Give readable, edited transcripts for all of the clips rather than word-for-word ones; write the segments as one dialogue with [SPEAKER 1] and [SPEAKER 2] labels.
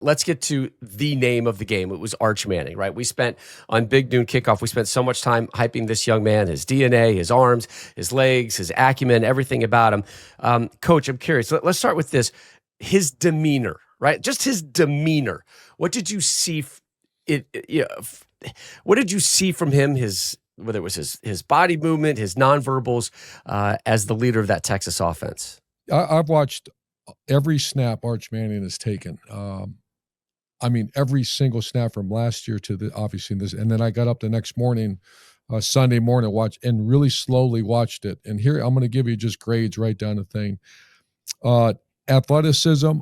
[SPEAKER 1] let's get to the name of the game. It was Arch Manning, right? We spent on Big Noon Kickoff, we spent so much time hyping this young man, his DNA, his arms, his legs, his acumen, everything about him. Coach, I'm curious. Let's start with this. His demeanor, right? Just his demeanor. What did you see? What did you see from him? Whether it was his body movement, his nonverbals, as the leader of that Texas offense.
[SPEAKER 2] I've watched every snap Arch Manning has taken. Every single snap from last year to obviously this, and then I got up the next morning, Sunday morning, watched and really slowly watched it. And here I'm going to give you just grades right down the thing. Athleticism,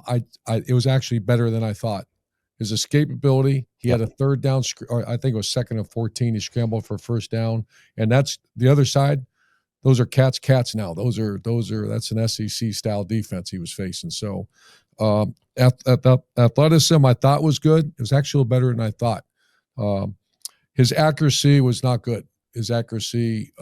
[SPEAKER 2] it was actually better than I thought. His escapability, he had a third down, or I think it was 2nd and 14. He scrambled for first down, and that's the other side. Those are cats now. That's an SEC style defense he was facing. So, athleticism I thought was good. It was actually better than I thought. His accuracy was not good. His accuracy,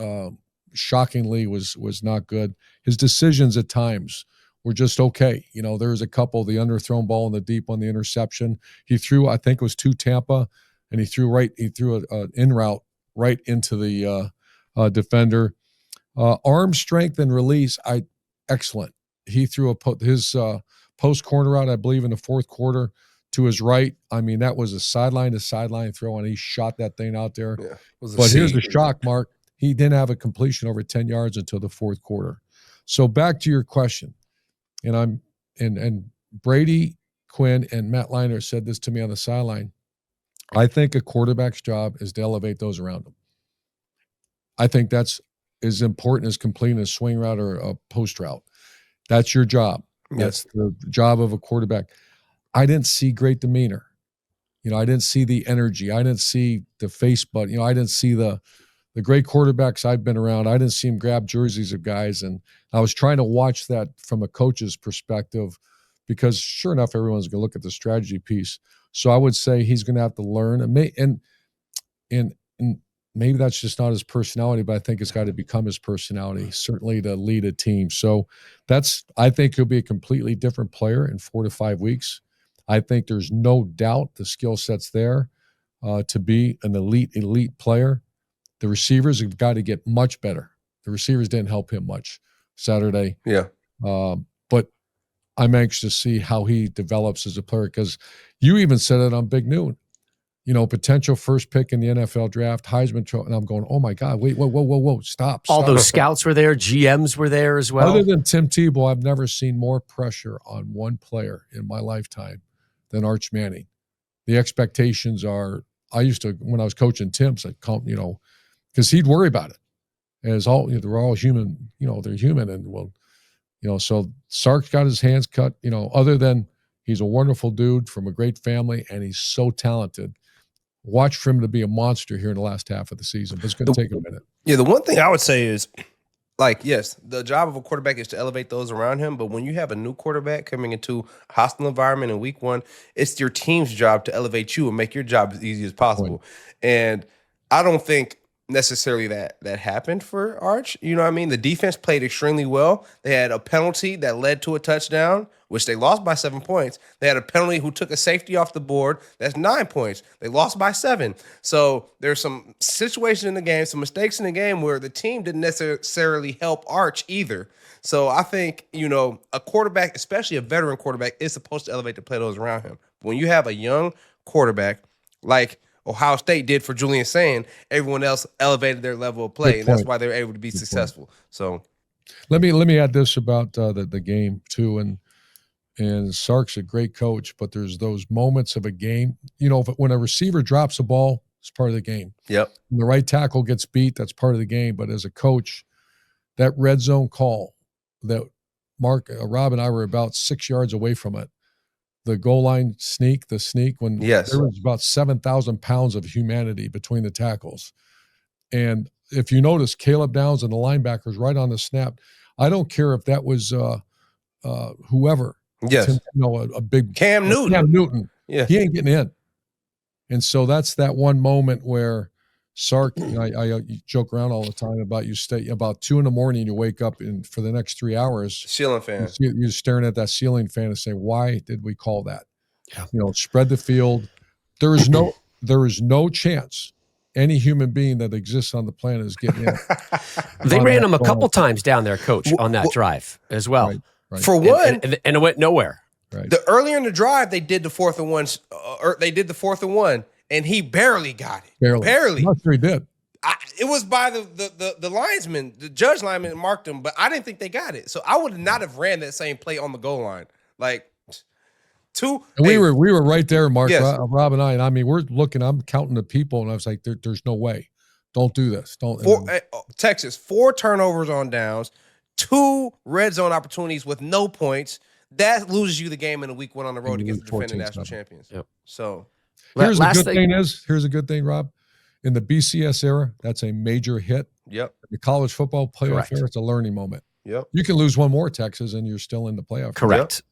[SPEAKER 2] shockingly, was not good. His decisions at times were just okay. There was a couple, the underthrown ball in the deep on the interception. He threw, I think it was to Tampa, and he threw an in route right into the defender. Arm strength and release, excellent. He threw his post corner route, I believe, in the fourth quarter to his right. That was a sideline to sideline throw, and he shot that thing out there. Yeah, but here's the shock, Mark. He didn't have a completion over 10 yards until the fourth quarter. So back to your question, and Brady Quinn and Matt Leinart said this to me on the sideline. I think a quarterback's job is to elevate those around him. I think that's as important as completing a swing route or a post route. That's your job. Yes. That's the job of a quarterback. I didn't see great demeanor. I didn't see the energy. I didn't see the face, but I didn't see the great quarterbacks I've been around. I didn't see him grab jerseys of guys, and I was trying to watch that from a coach's perspective, because sure enough, everyone's going to look at the strategy piece. So I would say he's going to have to learn, and maybe that's just not his personality, but I think it's got to become his personality, certainly to lead a team. So I think he'll be a completely different player in 4 to 5 weeks. I think there's no doubt the skill set's there to be an elite player. The receivers have got to get much better. The receivers didn't help him much Saturday.
[SPEAKER 3] Yeah.
[SPEAKER 2] But I'm anxious to see how he develops as a player, because you even said it on Big Noon. Potential first pick in the NFL draft, Heisman trophy, and I'm going, oh my God, wait, whoa, stop.
[SPEAKER 1] All those scouts were there, GMs were there as well.
[SPEAKER 2] Other than Tim Tebow, I've never seen more pressure on one player in my lifetime than Arch Manning. The expectations are, when I was coaching Tim, because he'd worry about it. As they're all human, they're human, and so Sark's got his hands cut, other than he's a wonderful dude from a great family, and he's so talented. Watch for him to be a monster here in the last half of the season, but it's going to take a minute.
[SPEAKER 3] Yeah, the one thing I would say is, yes, the job of a quarterback is to elevate those around him, but when you have a new quarterback coming into a hostile environment in week 1, it's your team's job to elevate you and make your job as easy as possible. And I don't think necessarily that happened for Arch. You know what I mean? The defense played extremely well. They had a penalty that led to a touchdown, which they lost by 7 points. They had a penalty who took a safety off the board. That's 9 points. They lost by 7. So there's some situations in the game, some mistakes in the game where the team didn't necessarily help Arch either. So I think, a quarterback, especially a veteran quarterback, is supposed to elevate the players around him. When you have a young quarterback like Ohio State did for Julian Sand, everyone else elevated their level of play, and that's why they were able to be successful. So
[SPEAKER 2] let me add this about the game too, and Sark's a great coach, but there's those moments of a game. When a receiver drops a ball, it's part of the game.
[SPEAKER 3] Yep.
[SPEAKER 2] When the right tackle gets beat, that's part of the game. But as a coach, that red zone call that Rob and I were about 6 yards away from it. The goal line sneak, when there was about 7,000 pounds of humanity between the tackles. And if you notice, Caleb Downs and the linebackers right on the snap, I don't care if that was whoever.
[SPEAKER 3] Yes.
[SPEAKER 2] A big
[SPEAKER 3] Cam Newton.
[SPEAKER 2] Cam Newton.
[SPEAKER 3] Yeah.
[SPEAKER 2] He ain't getting in. And so that's that one moment where Sark, I joke around all the time about about 2 a.m, you wake up for the next 3 hours.
[SPEAKER 3] Ceiling fan.
[SPEAKER 2] You're staring at that ceiling fan and say, why did we call that?
[SPEAKER 1] Yeah.
[SPEAKER 2] Spread the field. There is no chance any human being that exists on the planet is getting in.
[SPEAKER 1] They
[SPEAKER 2] on
[SPEAKER 1] ran
[SPEAKER 2] that
[SPEAKER 1] them a
[SPEAKER 2] ball.
[SPEAKER 1] couple times down there, Coach, on that drive as well.
[SPEAKER 2] Right.
[SPEAKER 3] For one,
[SPEAKER 1] And it went nowhere.
[SPEAKER 2] Right.
[SPEAKER 3] the earlier in the drive, they did the 4th and 1. They did the 4th and 1, and he barely got it. Barely.
[SPEAKER 2] I'm not sure he did.
[SPEAKER 3] It was by the linesman, the judge lineman marked him, but I didn't think they got it. So I would not have ran that same play on the goal line. Like,
[SPEAKER 2] And we were right there, Mark,
[SPEAKER 3] Yes.
[SPEAKER 2] Rob and I mean, we're looking. I'm counting the people, and I was like, there's no way. Don't do this. Don't.
[SPEAKER 3] Texas, 4 turnovers on downs, 2 red zone opportunities with no points. That loses you the game in a week 1 on the road against the defending national champions.
[SPEAKER 1] Yep.
[SPEAKER 3] So
[SPEAKER 2] here's a good thing, Rob. In the BCS era, that's a major hit.
[SPEAKER 3] Yep.
[SPEAKER 2] The college football playoff
[SPEAKER 1] Correct.
[SPEAKER 2] era, it's a learning moment.
[SPEAKER 3] Yep.
[SPEAKER 2] You can lose one more, Texas, and you're still in the playoff.
[SPEAKER 1] Correct.